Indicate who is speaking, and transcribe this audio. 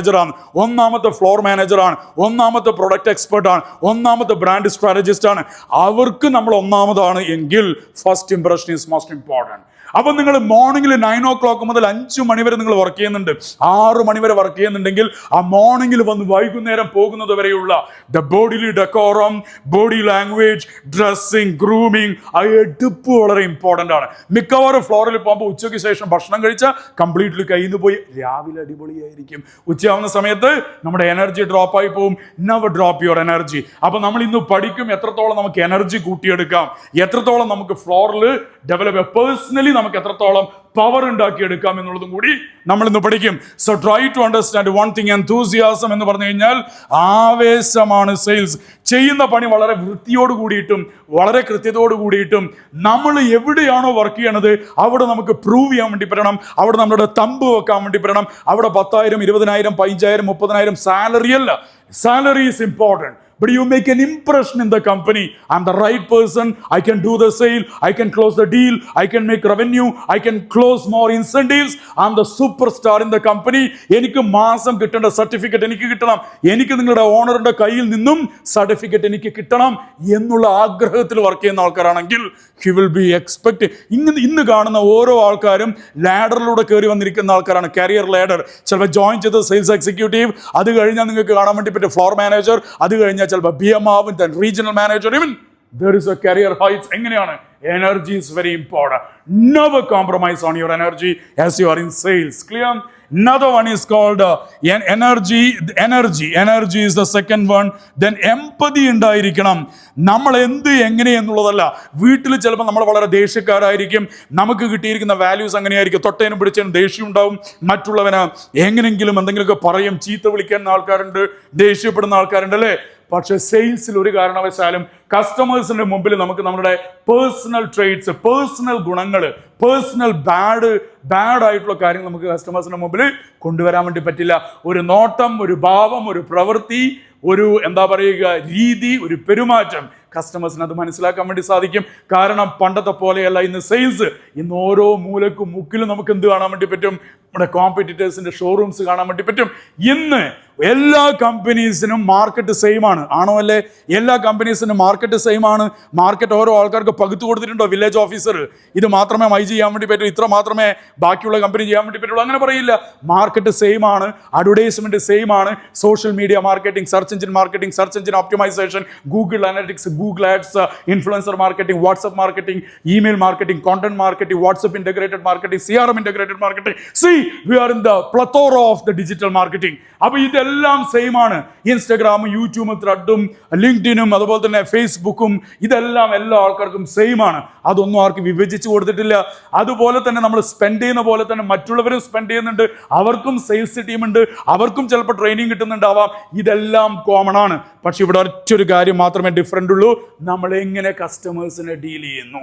Speaker 1: മാനേജറാണ്, ഒന്നാമത്തെ ഫ്ലോർ മാനേജറാണ്, ഒന്നാമത്തെ പ്രൊഡക്റ്റ് എക്സ്പെർട്ടാണ്, ഒന്നാമത്തെ ബ്രാൻഡ് സ്ട്രാറ്റജിസ്റ്റ് ആണ്. അവർക്ക് നമ്മൾ ഒന്നാമതാണ് എങ്കിൽ first impression is most important. അപ്പം നിങ്ങൾ മോർണിംഗിൽ 9 o'clock മുതൽ 5 മണി വരെ നിങ്ങൾ വർക്ക് ചെയ്യുന്നുണ്ട്, 6 മണി വരെ വർക്ക് ചെയ്യുന്നുണ്ടെങ്കിൽ ആ മോർണിംഗിൽ വന്ന് വൈകുന്നേരം പോകുന്നത് വരെയുള്ള the bodily decorum, body language, dressing, grooming, ആ എടുപ്പ് വളരെ ഇമ്പോർട്ടൻ്റ് ആണ്. മിക്കവാറും ഫ്ലോറിൽ പോകുമ്പോൾ ഉച്ചയ്ക്ക് ശേഷം ഭക്ഷണം കഴിച്ചാൽ കംപ്ലീറ്റ്ലി കയ്യിൽ നിന്ന് പോയി രാവിലെ അടിപൊളിയായിരിക്കും. ഉച്ചയാവുന്ന സമയത്ത് നമ്മുടെ എനർജി ഡ്രോപ്പ് ആയി പോകും. Never drop your energy. അപ്പം നമ്മൾ ഇന്ന് പഠിക്കും എത്രത്തോളം നമുക്ക് എനർജി കൂട്ടിയെടുക്കാം, എത്രത്തോളം നമുക്ക് ഫ്ലോറിൽ ഡെവലപ്പ് പേഴ്സണലി നമുക്ക് എത്രത്തോളം പവർ ഉണ്ടാക്കിയെടുക്കാം എന്നുള്ളതും കൂടി നമ്മൾ ഇന്ന് പഠിക്കും. So try to understand one thing. Enthusiasm എന്ന് പറഞ്ഞു കഴിഞ്ഞാൽ ആവേശമാണ് സെയിൽസ്. ചെയ്യുന്ന പണി വളരെ വൃത്തിയോട് കൂടിയിട്ടും വളരെ കൃത്യതയോട് കൂടിയിട്ടും നമ്മൾ എവിടെയാണോ വർക്ക് ചെയ്യണത് അവിടെ നമുക്ക് പ്രൂവ് ചെയ്യാൻ വേണ്ടി പറ്റണം, അവിടെ നമ്മുടെ തമ്പ് വെക്കാൻ വേണ്ടി പറ്റണം. അവിടെ 10,000, 20,000, 15,000, 30,000 സാലറി അല്ല. Salary is important, but you make an impression in the company. I'm the right person, I can do the sale, I can close the deal, I can make revenue, I can close more incentives, I'm the superstar in the company. എനിക്ക് മാസം കിട്ടേണ്ട certificate എനിക്ക് കിട്ടണം, എനിക്ക് നിങ്ങളുടെ ഓണറിന്റെ കയ്യിൽ നിന്നും certificate എനിക്ക് കിട്ടണം എന്നുള്ള ആഗ്രഹത്തിൽ വർക്ക് ചെയ്യുന്ന ആൾക്കാരാണെങ്കിൽ he will be expect. ഇന്ന് കാണുന്ന ഓരോ ആൾക്കാരും ലാഡറിലൂടെ കയറി വന്നിരിക്കുന്ന ആൾക്കാരാണ്. Career ladder. ചിലപ്പോൾ ജോയിൻ ചെയ്ത സെയിൽസ് എക്സിക്യൂട്ടീവ്, അത് കഴിഞ്ഞാൽ നിങ്ങൾക്ക് കാണാൻ വേണ്ടി പറ്റിയ ഫ്ലോർ മാനേജർ, അത് കഴിഞ്ഞാൽ ചിലപ്പോൾ BM then regional manager. Even there is a career heights. എങ്ങനെയാണ്? Energy is very important. Never compromise on your energy as you are in sales. Clear? Another one is called energy. Energy is the second one. Then empathy ഉണ്ടായിരിക്കണം. നമ്മൾ എന്ത് എങ്ങനെ എന്നുള്ളതല്ല. വീട്ടിൽ ചിലപ്പോൾ നമ്മൾ വളരെ ദേഷ്യക്കാരായിരിക്കും, നമുക്ക് കിട്ടിയിരിക്കുന്ന വാല്യൂസ് അങ്ങനെയായിരിക്കും. തൊട്ടേനും പിടിച്ചതിനും ദേഷ്യം ഉണ്ടാവും. മറ്റുള്ളവന് എങ്ങനെയെങ്കിലും എന്തെങ്കിലുമൊക്കെ പറയും, ചീത്ത വിളിക്കുന്ന ആൾക്കാരുണ്ട്, ദേഷ്യപ്പെടുന്ന ആൾക്കാരുണ്ട് അല്ലേ? പക്ഷെ സെയിൽസിൽ ഒരു കാരണവശാലും കസ്റ്റമേഴ്സിന്റെ മുമ്പിൽ നമുക്ക് നമ്മുടെ പേഴ്സണൽ ട്രേറ്റ്സ്, പേഴ്സണൽ ഗുണങ്ങൾ, പേഴ്സണൽ ബാഡ് ആയിട്ടുള്ള കാര്യങ്ങൾ നമുക്ക് കസ്റ്റമേഴ്സിന്റെ മുമ്പിൽ കൊണ്ടുവരാൻ വേണ്ടി പറ്റില്ല. ഒരു നോട്ടം, ഒരു ഭാവം, ഒരു പ്രവൃത്തി, ഒരു എന്താ പറയുക രീതി, ഒരു പെരുമാറ്റം കസ്റ്റമേഴ്സിന് അത് മനസ്സിലാക്കാൻ വേണ്ടി സാധിക്കും. കാരണം പണ്ടത്തെ പോലെയല്ല ഇന്ന് സെയിൽസ്. ഇന്ന് ഓരോ മൂലക്കും മുക്കിലും നമുക്ക് എന്ത് കാണാൻ വേണ്ടി പറ്റും? നമ്മുടെ കോമ്പറ്റീറ്റേഴ്സിന്റെ ഷോറൂംസ് കാണാൻ വേണ്ടി പറ്റും. ഇന്ന് എല്ലാ കമ്പനീസിനും മാർക്കറ്റ് സെയിം ആണ്. ആണോ അല്ലേ? എല്ലാ കമ്പനീസിനും മാർക്കറ്റ് സെയിം ആണ്. മാർക്കറ്റ് ഓരോ ആൾക്കാർക്ക് പകുത്തു കൊടുത്തിട്ടുണ്ടോ? വില്ലേജ് ഓഫീസർ ഇത് മാത്രമേ മൈ ചെയ്യാൻ വേണ്ടി പറ്റൂ, ഇത്ര മാത്രമേ ബാക്കിയുള്ള കമ്പനി ചെയ്യാൻ വേണ്ടി പറ്റുള്ളൂ, അങ്ങനെ പറയില്ല. മാർക്കറ്റ് സെയിം ആണ്, അഡ്വർടൈസ്മെന്റ് സെയിം ആണ്. Social media marketing, search engine marketing, search engine optimisation, Google analytics, Google ads, influencer marketing, WhatsApp marketing, email marketing, content marketing, WhatsApp integrated marketing, CRM integrated marketing. We are in the plethora of the digital marketing. അപ്പോൾ ഇതെല്ലാം same ആണ്. ഇൻസ്റ്റഗ്രാമും യൂട്യൂബും ത്രെഡും ലിങ്ക്ഡിനും അതുപോലെ തന്നെ ഫേസ്ബുക്കും ഇതെല്ലാം എല്ലാ ആൾക്കാർക്കും സെയിം ആണ്. അതൊന്നും ആർക്കും വിഭജിച്ച് കൊടുത്തിട്ടില്ല. അതുപോലെ തന്നെ നമ്മൾ സ്പെൻഡ് ചെയ്യുന്ന പോലെ തന്നെ മറ്റുള്ളവരും സ്പെൻഡ് ചെയ്യുന്നുണ്ട്. അവർക്കും സെയിൽസ് ടീം ഉണ്ട്, അവർക്കും ചിലപ്പോൾ ട്രെയിനിങ് കിട്ടുന്നുണ്ടാവാം. ഇതെല്ലാം കോമൺ ആണ്. പക്ഷെ ഇവിടെ ഒറ്റൊരു കാര്യം മാത്രമേ ഡിഫറൻ്റ് ഉള്ളൂ, നമ്മൾ എങ്ങനെ കസ്റ്റമേഴ്സിനെ ഡീൽ ചെയ്യുന്നു.